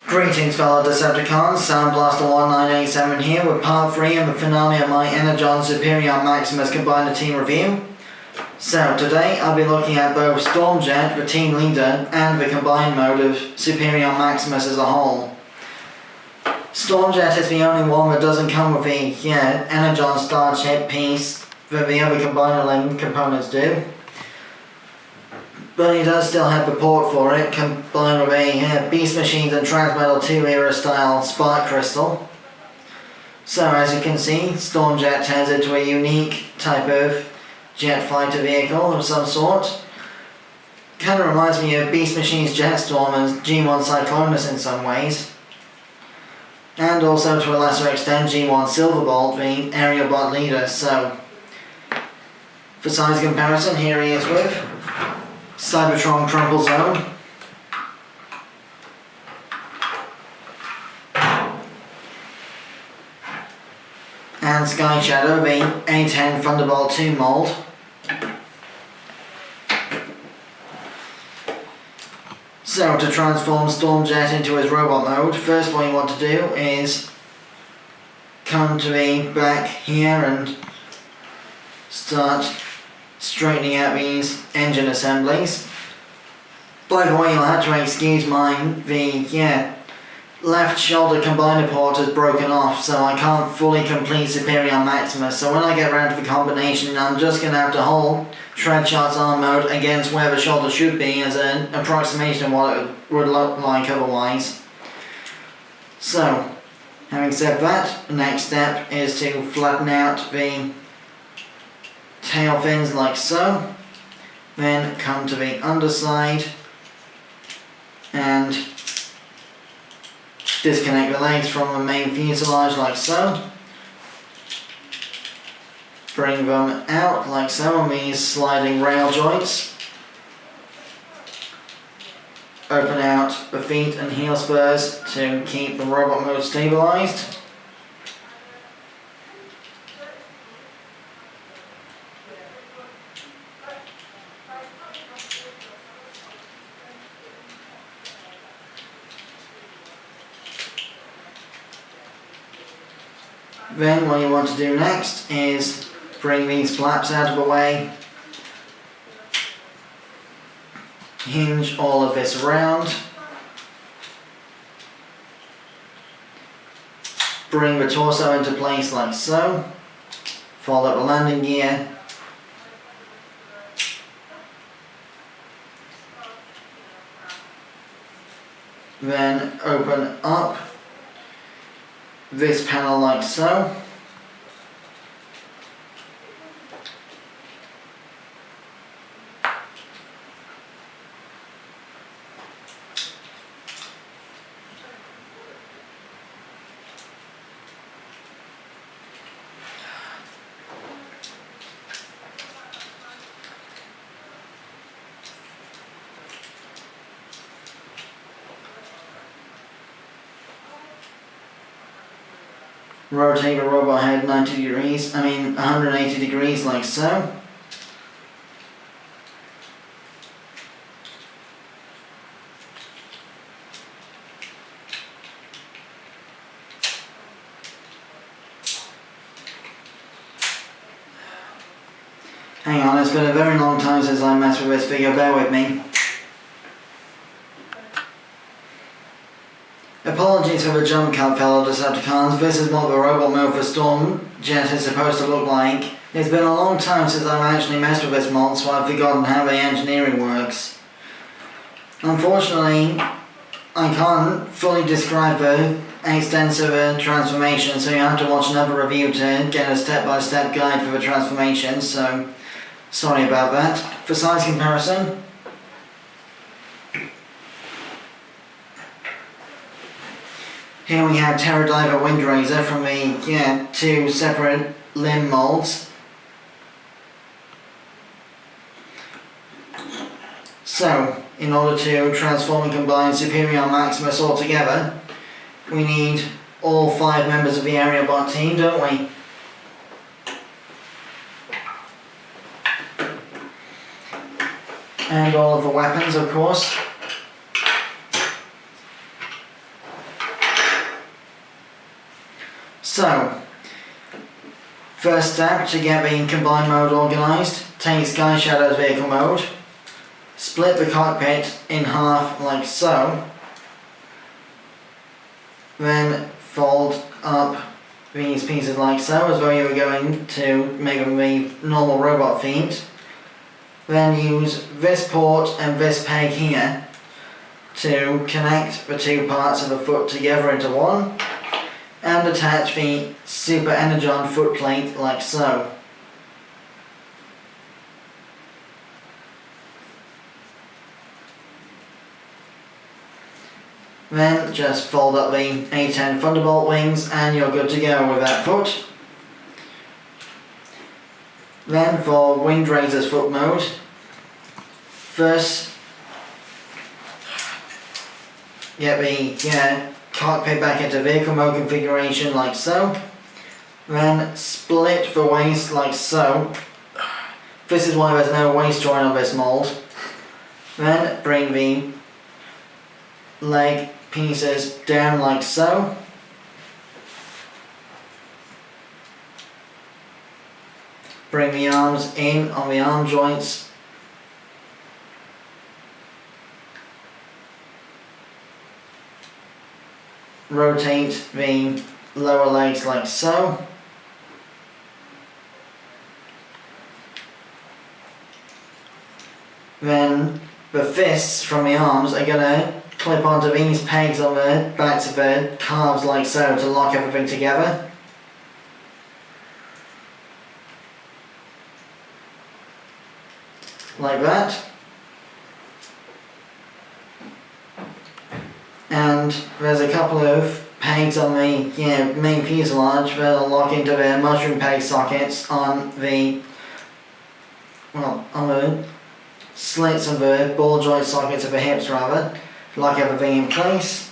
Greetings fellow Decepticons, Sound Blaster 1987 here with part 3 and the finale of my Energon Superion Maximus Combiner Team Review. So today I'll be looking at both Stormjet, the team leader, and the combined mode of Superion Maximus as a whole. Stormjet is the only one that doesn't come with the Energon Starship piece that the other combiner link components do. But he does still have the port for it, combined with a Beast Machines and Transmetal 2 era style Spark Crystal. So as you can see, Stormjet turns into a unique type of jet fighter vehicle of some sort. Kind of reminds me of Beast Machines Jetstorm and G1 Cyclonus in some ways. And also to a lesser extent G1 Silverbolt, the aerial bot leader. So for size comparison, here he is with Cybertron Crumplezone, and Sky Shadow, the A10 Thunderbolt 2 mold. So to transform Stormjet into his robot mode, first what you want to do is come to the back here and start straightening out these engine assemblies. By the way, you'll have to excuse mine, the left shoulder combiner port is broken off, so I can't fully complete Superion Maximus, so when I get around to the combination I'm just going to have to hold Treadshot's arm mode against where the shoulder should be as an approximation of what it would look like otherwise. So, having said that, the next step is to flatten out the tail fins like so, then come to the underside and disconnect the legs from the main fuselage like so, bring them out like so on these sliding rail joints, open out the feet and heel spurs to keep the robot mode stabilized. Then what you want to do next is bring these flaps out of the way, hinge all of this around, bring the torso into place like so, fold up the landing gear, then open up this panel like so. Rotate the robot head 180 degrees like so. Hang on, it's been a very long time since I messed with this figure, bear with me. Apologies for the jump cut, fellow Decepticons. This is what the robot mode for Stormjet is supposed to look like. It's been a long time since I've actually messed with this mod, so I've forgotten how the engineering works. Unfortunately, I can't fully describe the extensive transformation, so you have to watch another review to get a step-by-step guide for the transformation, so sorry about that. For size comparison, here we have Terradive and Windrazor from the two separate limb molds. So, in order to transform and combine Superion Maximus all together, we need all 5 members of the aerial bot team, don't we? And all of the weapons, of course. So, first step to get the combined mode organised, take Sky Shadow's vehicle mode, split the cockpit in half like so, then fold up these pieces like so, as though you were going to make them the normal robot feet. Then use this port and this peg here to connect the two parts of the foot together into one, and attach the Super Energon foot plate like so. Then just fold up the A10 Thunderbolt wings and you're good to go with that foot. Then for Windrazor's foot mode, first get the cockpit back into vehicle mode configuration like so. Then split the waist like so. This is why there's no waist joint on this mould. Then bring the leg pieces down like so. Bring the arms in on the arm joints. Rotate the lower legs like so. Then the fists from the arms are going to clip onto these pegs on the backs of the calves like so to lock everything together. Like that. And there's a couple of pegs on the main fuselage that'll lock into their mushroom peg sockets on the slits of the ball joint sockets of the hips rather. Lock everything in place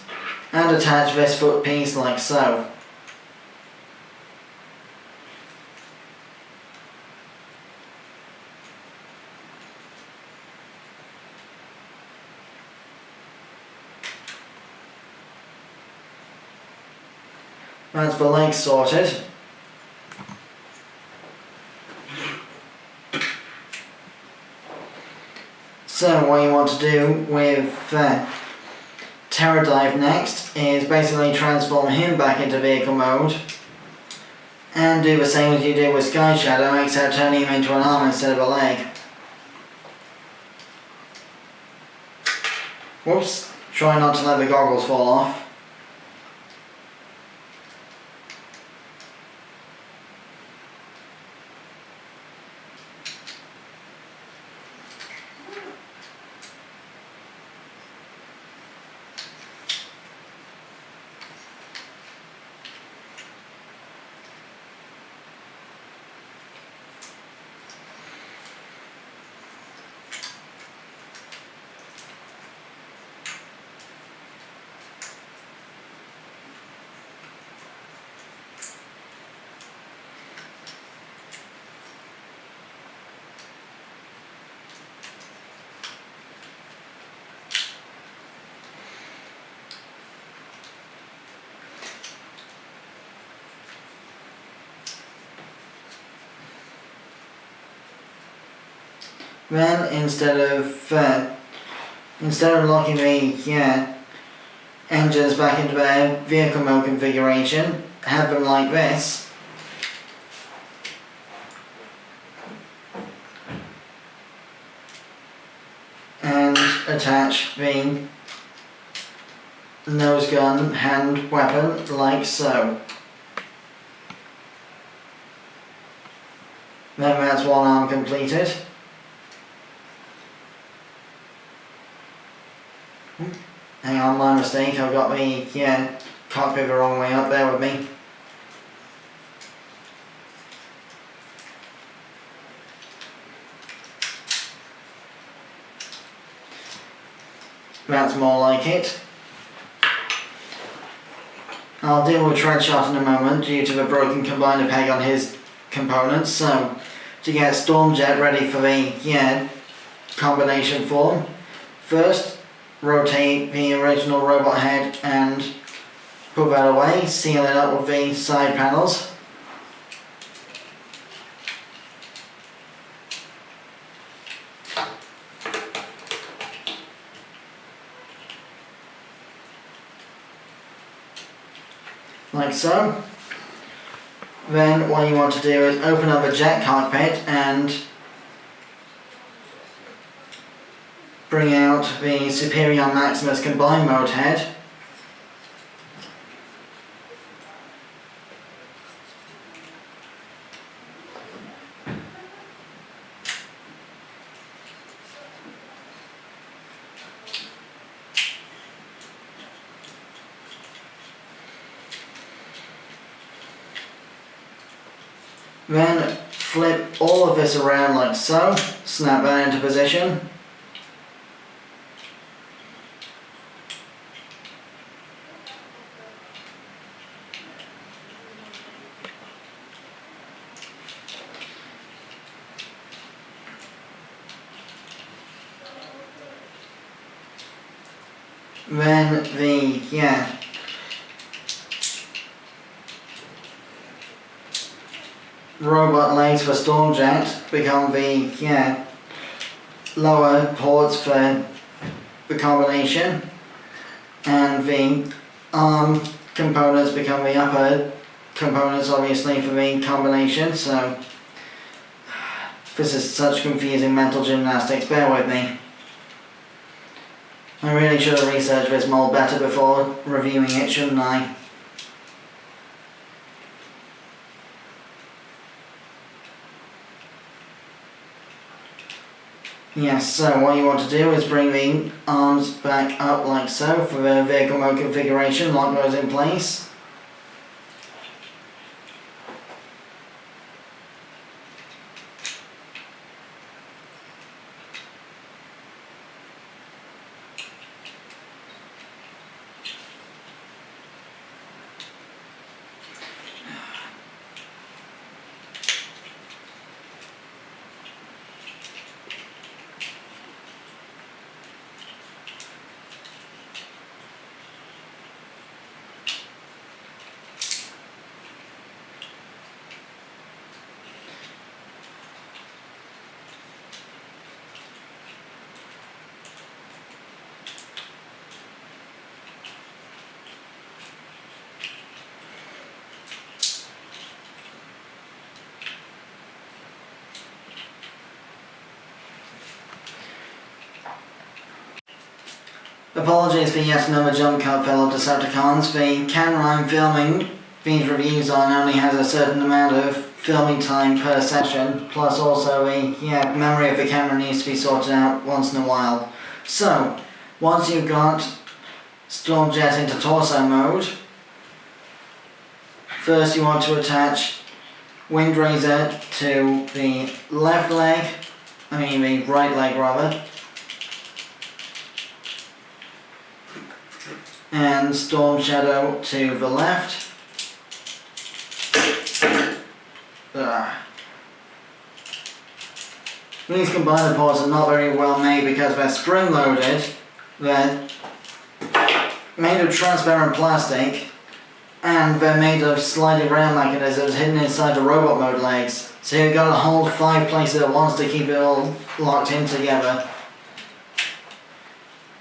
and attach this foot piece like so. That's the legs sorted. So what you want to do with Terradive next is basically transform him back into vehicle mode and do the same as you did with Sky Shadow, except turning him into an arm instead of a leg. Whoops, try not to let the goggles fall off. Then instead of locking the engines back into their vehicle mode configuration, have them like this. And attach the nose gun hand weapon like so. Then that's one arm completed. Hang on, my mistake, I've got the cockpit the wrong way up, bear with me. That's more like it. I'll deal with Treadshot in a moment due to the broken combiner peg on his components, so to get Stormjet ready for the combination form, first rotate the original robot head and put that away, seal it up with the side panels. Like so. Then what you want to do is open up the jet cockpit and bring out the Superion Maximus combined mode head. Then flip all of this around like so, snap that into position. Then the, robot legs for Stormjet become the, lower ports for the combination, and the arm components become the upper components obviously for the combination. So this is such confusing mental gymnastics, bear with me. I really should have researched this mold better before reviewing it, shouldn't I? Yes, so what you want to do is bring the arms back up like so for the vehicle mode configuration, lock those in place. Apologies for yet another jump cut, fellow Decepticons. The camera I'm filming these reviews on only has a certain amount of filming time per session, plus also the memory of the camera needs to be sorted out once in a while. So, once you've got Stormjet into torso mode, first you want to attach Windrazor to the left leg, the right leg rather, and Storm Shadow to the left. These combiner ports are not very well made because they're spring loaded, they're made of transparent plastic, and they're made of sliding round mechanisms hidden inside the robot mode legs, so you've got to hold 5 places at once to keep it all locked in together.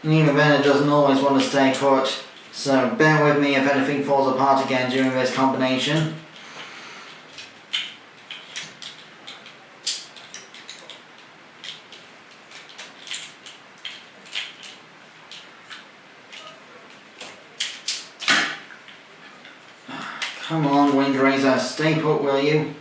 And even then it doesn't always want to stay put, so bear with me if anything falls apart again during this combination. Come on, Windrazor, stay put, will you?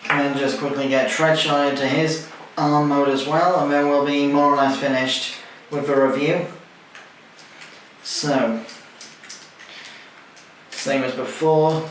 And then just quickly get Treadshot into his arm mode as well, and then we'll be more or less finished with the review. So Same as before.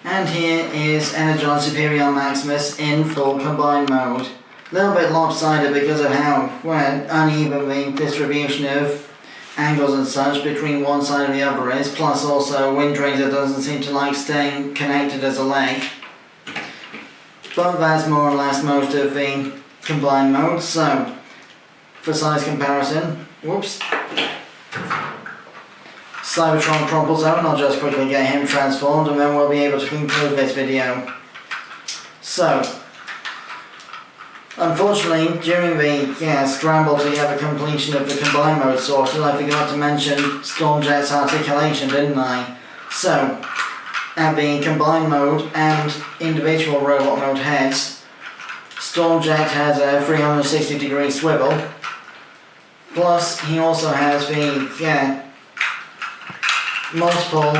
And here is Energon Superion Maximus in full combined mode. A little bit lopsided because of how uneven the distribution of angles and such between one side and the other is, plus also Windrazor doesn't seem to like staying connected as a leg. But that's more or less most of the combined mode. So, for size comparison, Cybertron Crumplezone, I'll just quickly get him transformed and then we'll be able to conclude this video. So, unfortunately, during the scramble to get the completion of the combined mode sorted, I forgot to mention Stormjet's articulation, didn't I? So, at the combined mode and individual robot mode heads, Stormjet has a 360-degree swivel, plus he also has the multiple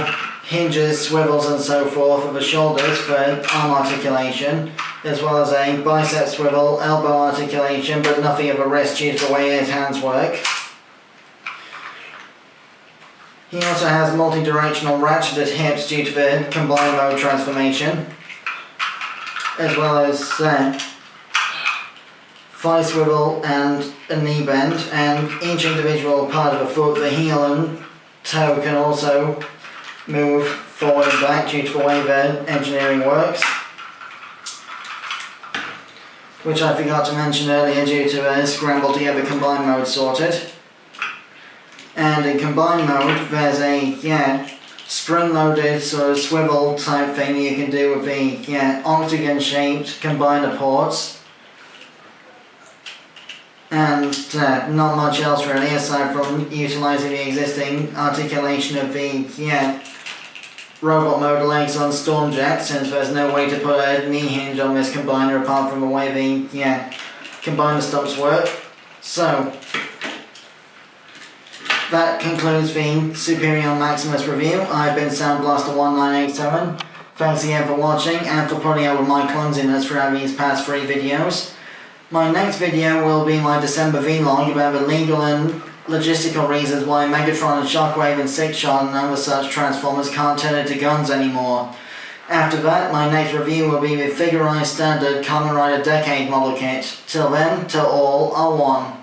hinges, swivels and so forth of the shoulders for arm articulation, as well as a bicep swivel, elbow articulation, but nothing of a wrist due to the way his hands work. He also has multi-directional ratcheted hips due to the combined mode transformation, as well as thigh swivel and a knee bend, and each individual part of the foot, the heel and toe, can also move forward and back due to the way the engineering works, which I forgot to mention earlier due to a scramble to get the combined mode sorted. And in combined mode there's a spring-loaded sort of swivel type thing you can do with the octagon shaped combiner ports. And not much else really aside from utilising the existing articulation of the robot mode legs on Stormjet, since there's no way to put a knee hinge on this combiner apart from the way the combiner stumps work. So that concludes the Superion Maximus review. I've been Soundblaster1987. Thanks again for watching and for putting up with my clumsiness throughout these past 3 videos. My next video will be my December vlog about the legal and logistical reasons why Megatron and Shockwave and Six Shot and other such Transformers can't turn into guns anymore. After that, my next review will be the figurized standard Kamen Rider Decade model kit. Till then, till all are one.